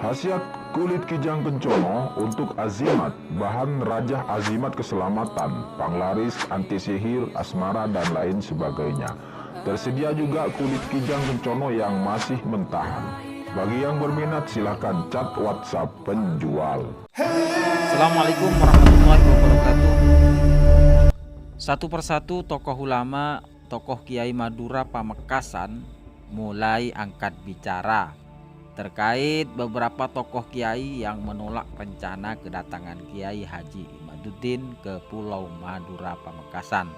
Khasiat kulit kijang kencono untuk azimat, bahan rajah azimat keselamatan, panglaris, anti sihir, asmara, dan lain sebagainya. Tersedia juga kulit kijang kencono yang masih mentahan. Bagi yang berminat silahkan chat WhatsApp penjual. Assalamualaikum warahmatullahi wabarakatuh. Satu persatu tokoh ulama, tokoh Kiai Madura Pamekasan mulai angkat bicara terkait beberapa tokoh kiai yang menolak rencana kedatangan Kiai Haji Imaduddin ke Pulau Madura Pamekasan.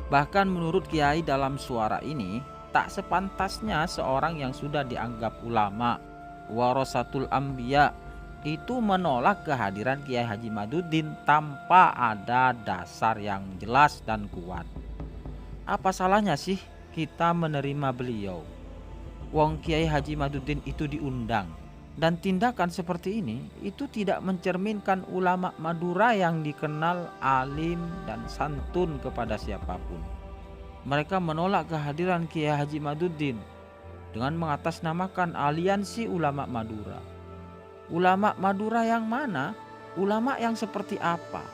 Bahkan menurut Kiai dalam suara ini, tak sepantasnya seorang yang sudah dianggap ulama, warasatul anbiya, itu menolak kehadiran Kiai Haji Imaduddin tanpa ada dasar yang jelas dan kuat. Apa salahnya sih kita menerima beliau? Wong Kiai Haji Imaduddin itu diundang, dan tindakan seperti ini itu tidak mencerminkan ulama Madura yang dikenal alim dan santun kepada siapapun. Mereka menolak kehadiran Kiai Haji Imaduddin dengan mengatasnamakan aliansi ulama Madura. Ulama Madura yang mana? Ulama yang seperti apa?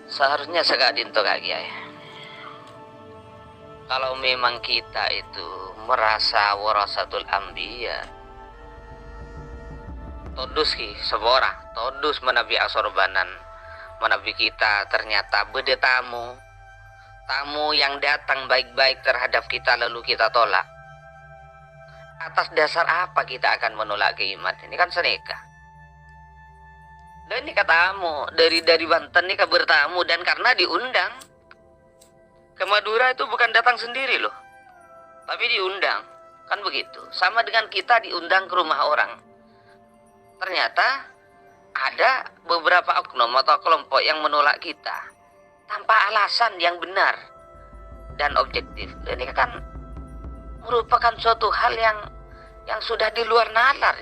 Seharusnya sekadin to Kak Kiai. Kalau memang kita itu merasa warasatul anbiya, todus ki sebora, todus menabi asorbanan, menabi kita ternyata bede tamu yang datang baik-baik terhadap kita lalu kita tolak. Atas dasar apa kita akan menolak keiman? Ini kan seneka. Dan ini katamu dari Banten ini bertamu, dan karena diundang ke Madura itu bukan datang sendiri loh, tapi diundang, kan begitu. Sama dengan kita diundang ke rumah orang. Ternyata ada beberapa oknum atau kelompok yang menolak kita tanpa alasan yang benar dan objektif. Ini kan merupakan suatu hal yang sudah di luar nalar.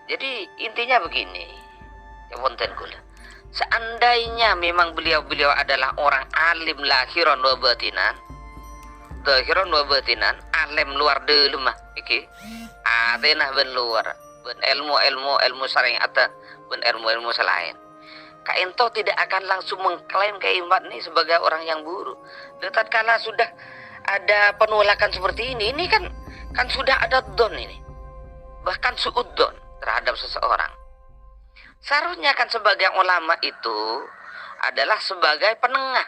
Jadi intinya begini, ya wonten kula. Seandainya memang beliau adalah orang alim lahiran wa batinan, alim luar dulu mah iki. Atenah ben luar, ben ilmu syariat, ben ilmu selain. Kak Ento tidak akan langsung mengklaim keiman ini sebagai orang yang buruk. Tatkala sudah ada penolakan seperti ini kan sudah ada don ini, bahkan suuddon terhadap seseorang. Seharusnya kan sebagai ulama itu adalah sebagai penengah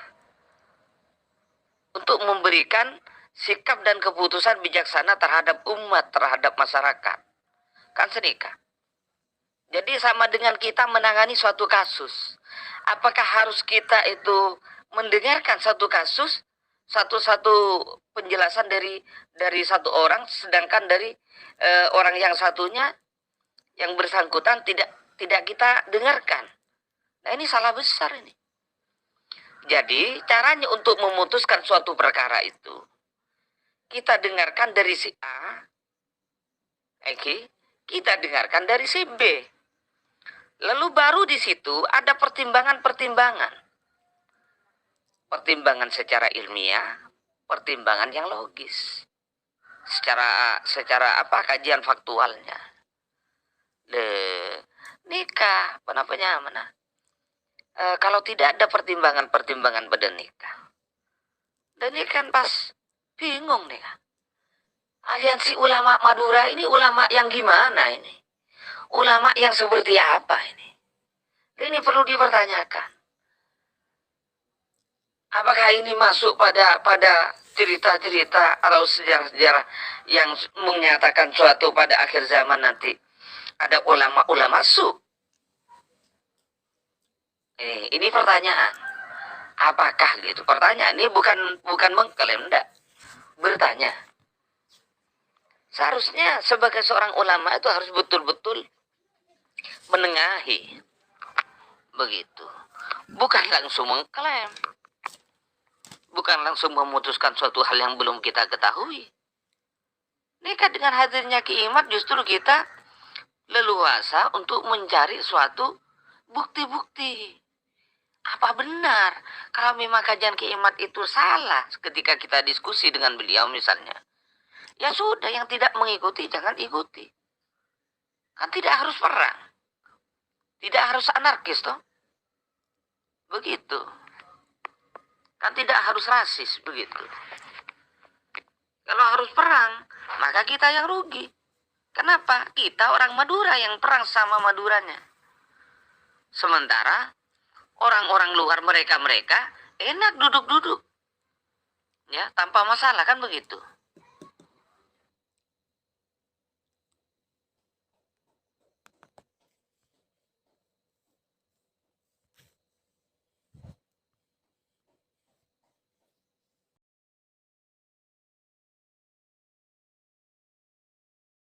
untuk memberikan sikap dan keputusan bijaksana terhadap umat, terhadap masyarakat. Kan senika. Jadi sama dengan kita menangani suatu kasus. Apakah harus kita itu mendengarkan satu kasus, satu penjelasan dari satu orang, sedangkan dari orang yang satunya yang bersangkutan tidak kita dengarkan. Nah, ini salah besar ini. Jadi caranya untuk memutuskan suatu perkara itu, kita dengarkan dari si A, kita dengarkan dari si B. Lalu baru di situ ada pertimbangan secara ilmiah, pertimbangan yang logis, secara kajian faktualnya. Nikah, penapanya mana? Kalau tidak ada pertimbangan pada nikah, dan ini kan pas bingung nih. Aliansi ulama Madura ini ulama yang gimana ini? Ulama yang seperti apa ini? Ini perlu dipertanyakan. Apakah ini masuk pada cerita-cerita atau sejarah-sejarah yang menyatakan suatu pada akhir zaman nanti ada ulama-ulama su? Ini pertanyaan. Apakah gitu? Pertanyaan ini bukan mengklaim, enggak. Bertanya. Seharusnya sebagai seorang ulama itu harus betul-betul menengahi. Begitu. Bukan langsung mengklaim. Bukan langsung memutuskan suatu hal yang belum kita ketahui. Nikah dengan hadirnya kiamat justru kita leluasa untuk mencari suatu bukti-bukti. Apa benar kalau memang kajian kiamat itu salah ketika kita diskusi dengan beliau misalnya? Ya sudah, yang tidak mengikuti jangan ikuti. Kan tidak harus perang. Tidak harus anarkis toh. Begitu. Kan tidak harus rasis, begitu. Kalau harus perang, maka kita yang rugi. Kenapa? Kita orang Madura yang perang sama Maduranya. Sementara orang-orang luar mereka enak duduk-duduk. Ya, tanpa masalah kan begitu.